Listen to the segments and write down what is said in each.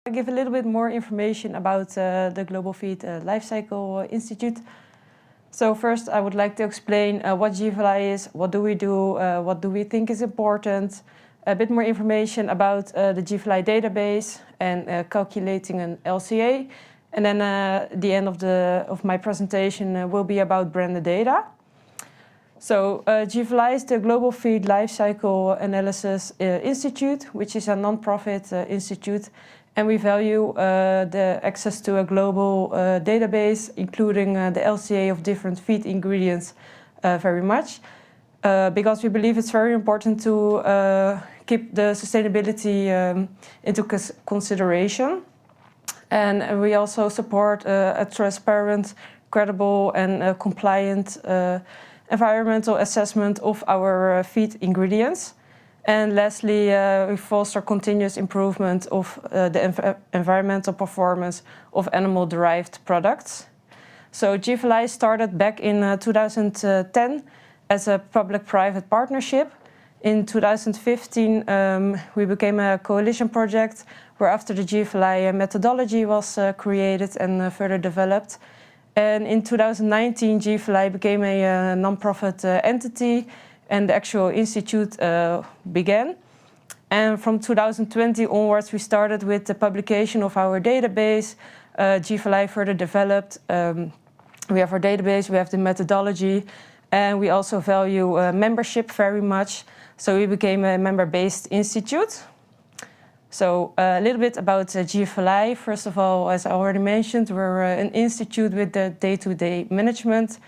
I'll give a little bit more information about the Global Feed LCA Institute. So first I would like to explain what GFLI is, what do we do, what do we think is important, a bit more information about the GFLI database and calculating an LCA. And then the end of my presentation will be about branded data. So GFLI is the Global Feed Lifecycle Analysis Institute, which is a non-profit institute. And we value the access to a global database, including the LCA of different feed ingredients very much. Because we believe it's very important to keep the sustainability into consideration. And we also support a transparent, credible and compliant environmental assessment of our feed ingredients. And lastly, we foster continuous improvement of the environmental performance of animal-derived products. So GFLI started back in 2010 as a public-private partnership. In 2015, we became a coalition project where after the GFLI methodology was created and further developed. And in 2019, GFLI became a non-profit entity and the actual institute began. And from 2020 onwards, we started with the publication of our database. GFLI further developed. We have our database, we have the methodology, and we also value membership very much. So we became a member-based institute. So a little bit about GFLI. First of all, as I already mentioned, we're an institute with the day-to-day management.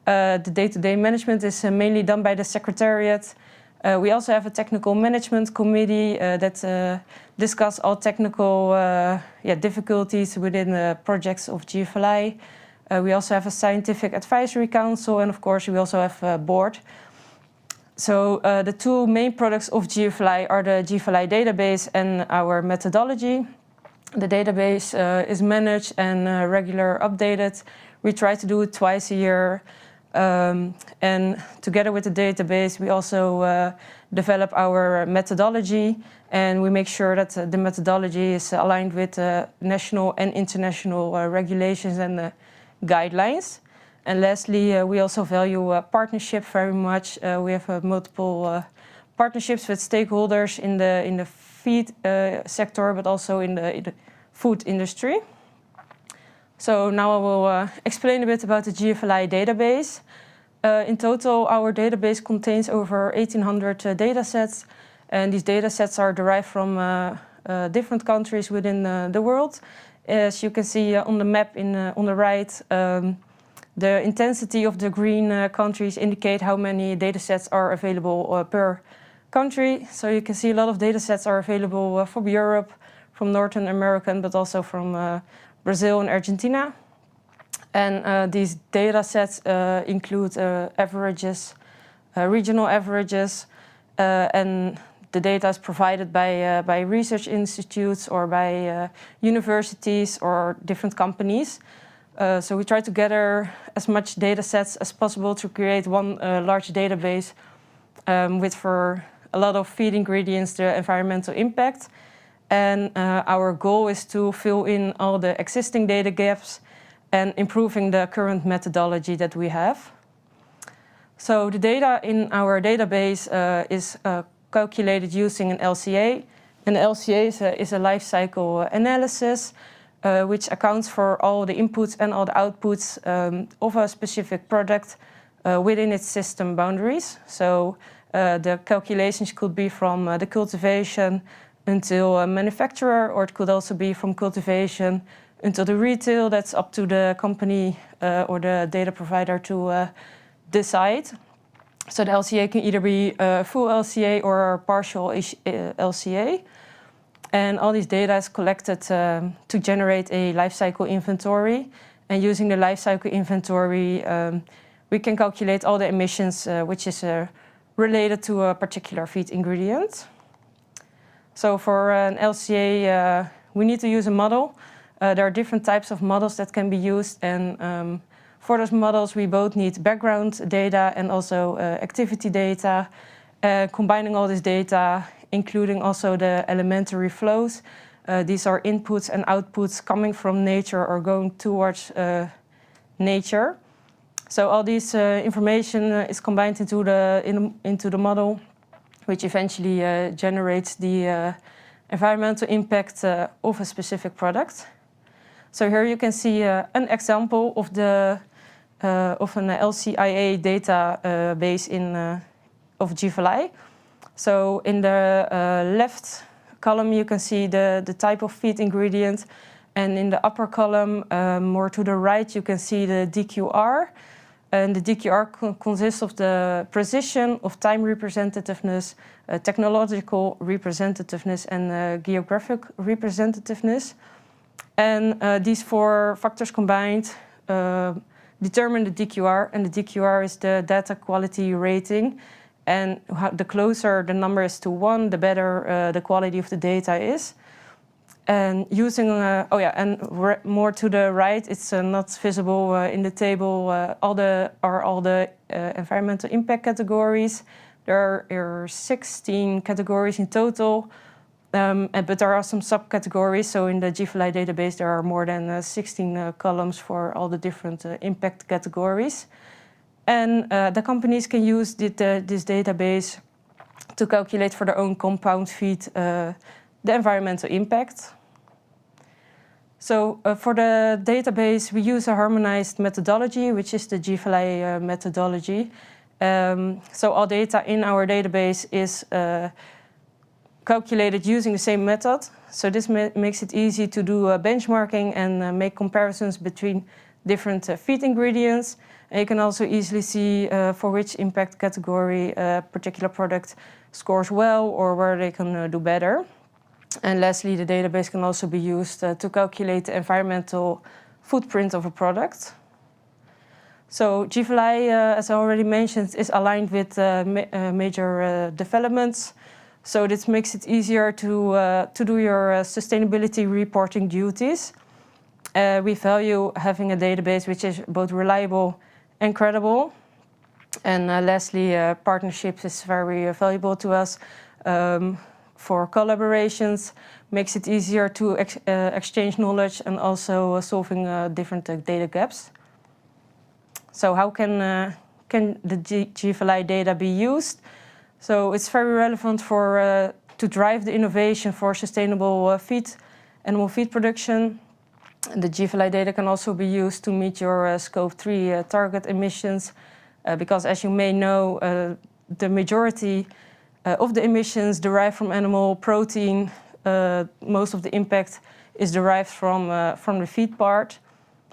The day-to-day management is mainly done by the Secretariat. We also have a technical management committee that discuss all technical difficulties within the projects of GFLI. We also have a scientific advisory council, and of course we also have a board. So the two main products of GFLI are the GFLI database and our methodology. The database is managed and regularly updated. We try to do it twice a year. And together with the database, we also develop our methodology, and we make sure that the methodology is aligned with national and international regulations and guidelines. And lastly, we also value partnership very much. We have multiple partnerships with stakeholders in the feed sector, but also in the food industry. So now I will explain a bit about the GFLI database. In total, our database contains over 1,800 datasets, and these datasets are derived from different countries within the world. As you can see on the map on the right, the intensity of the green countries indicate how many datasets are available per country. So you can see a lot of datasets are available from Europe, from Northern America, but also from Brazil and Argentina. And these data sets include averages, regional averages, and the data is provided by research institutes or by universities or different companies. So we try to gather as much data sets as possible to create one large database with, for a lot of feed ingredients, the environmental impact. And our goal is to fill in all the existing data gaps and improving the current methodology that we have. So the data in our database is calculated using an LCA. And the LCA is a life cycle analysis which accounts for all the inputs and all the outputs of a specific product within its system boundaries. So the calculations could be from the cultivation until a manufacturer, or it could also be from cultivation until the retail. That's up to the company or the data provider to decide. So the LCA can either be a full LCA or a partial LCA. And all these data is collected to generate a life cycle inventory. And using the life cycle inventory, we can calculate all the emissions which is related to a particular feed ingredient. So for an LCA, we need to use a model. There are different types of models that can be used, and for those models we both need background data and also activity data. Combining all this data, including also the elementary flows, These are inputs and outputs coming from nature or going towards nature. So all this information is combined into the model, which eventually generates the environmental impact of a specific product. So here you can see an example of an LCIA database of GFLI. So in the left column you can see the type of feed ingredient, and in the upper column, more to the right, you can see the DQR. And the DQR consists of the precision, of time representativeness, technological representativeness, and geographic representativeness. And these four factors combined determine the DQR, and the DQR is the data quality rating. And the closer the number is to 1, the better the quality of the data is. And using, more to the right, it's not visible in the table, all the environmental impact categories. There are 16 categories in total, but there are some subcategories. So in the GFLI database, there are more than 16 columns for all the different impact categories. And the companies can use this database to calculate for their own compound feed the environmental impact. So for the database, we use a harmonized methodology, which is the GFLI methodology. So all data in our database is calculated using the same method. So this makes it easy to do benchmarking and make comparisons between different feed ingredients. And you can also easily see for which impact category a particular product scores well or where they can do better. And lastly, the database can also be used to calculate the environmental footprint of a product. So GFLI, as I already mentioned, is aligned with major developments. So this makes it easier to do your sustainability reporting duties. We value having a database which is both reliable and credible. And lastly, partnerships is very valuable to us. For collaborations, makes it easier to exchange knowledge and also solving different data gaps. So how can the GFLI data be used? So it's very relevant to drive the innovation for sustainable animal feed production. The GFLI data can also be used to meet your Scope 3 target emissions, because as you may know, the majority of the emissions derive from animal protein. Most of the impact is derived from the feed part.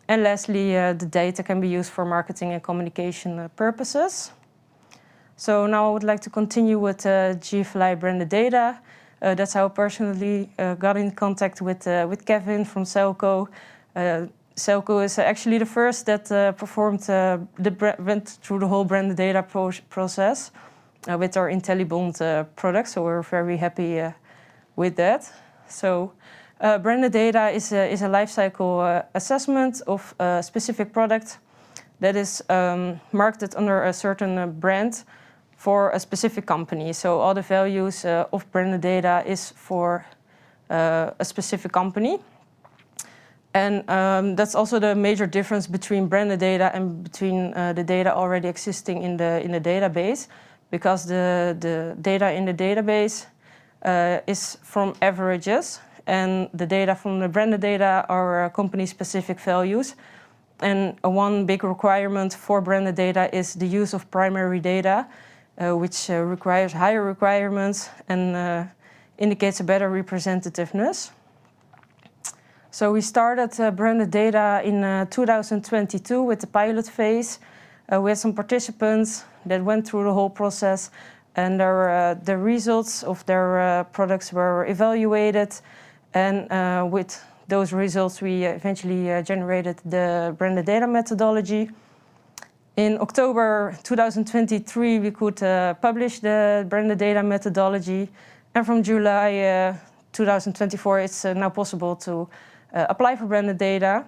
And lastly, the data can be used for marketing and communication purposes. So now I would like to continue with GFLI branded data. That's how I personally got in contact with Kevin from Selco. Selco is actually the first that went through the whole branded data process with our IntelliBond product. So we're very happy with that. So branded data is a life cycle assessment of a specific product that is marketed under a certain brand for a specific company. So all the values of branded data is for a specific company. And that's also the major difference between branded data and between the data already existing in the database, because the data in the database is from averages, and the data from the branded data are company-specific values. And one big requirement for branded data is the use of primary data, which requires higher requirements and indicates a better representativeness. So we started branded data in 2022 with the pilot phase. We had some participants that went through the whole process, and the results of their products were evaluated. And with those results, we eventually generated the branded data methodology. In October 2023, we could publish the branded data methodology. And from July 2024, it's now possible to apply for branded data.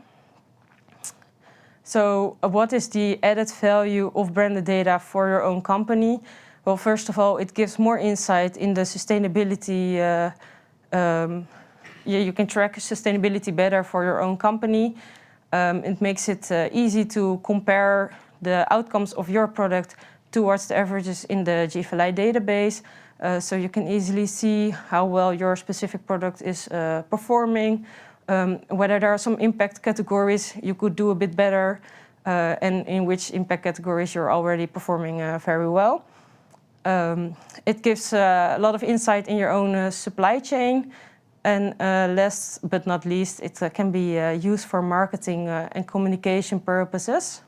So what is the added value of branded data for your own company? Well, first of all, it gives more insight in the sustainability you can track sustainability better for your own company. It makes it easy to compare the outcomes of your product towards the averages in the GFLI database. So you can easily see how well your specific product is performing, whether there are some impact categories you could do a bit better, and in which impact categories you're already performing very well. It gives a lot of insight in your own supply chain. And last but not least, it can be used for marketing and communication purposes.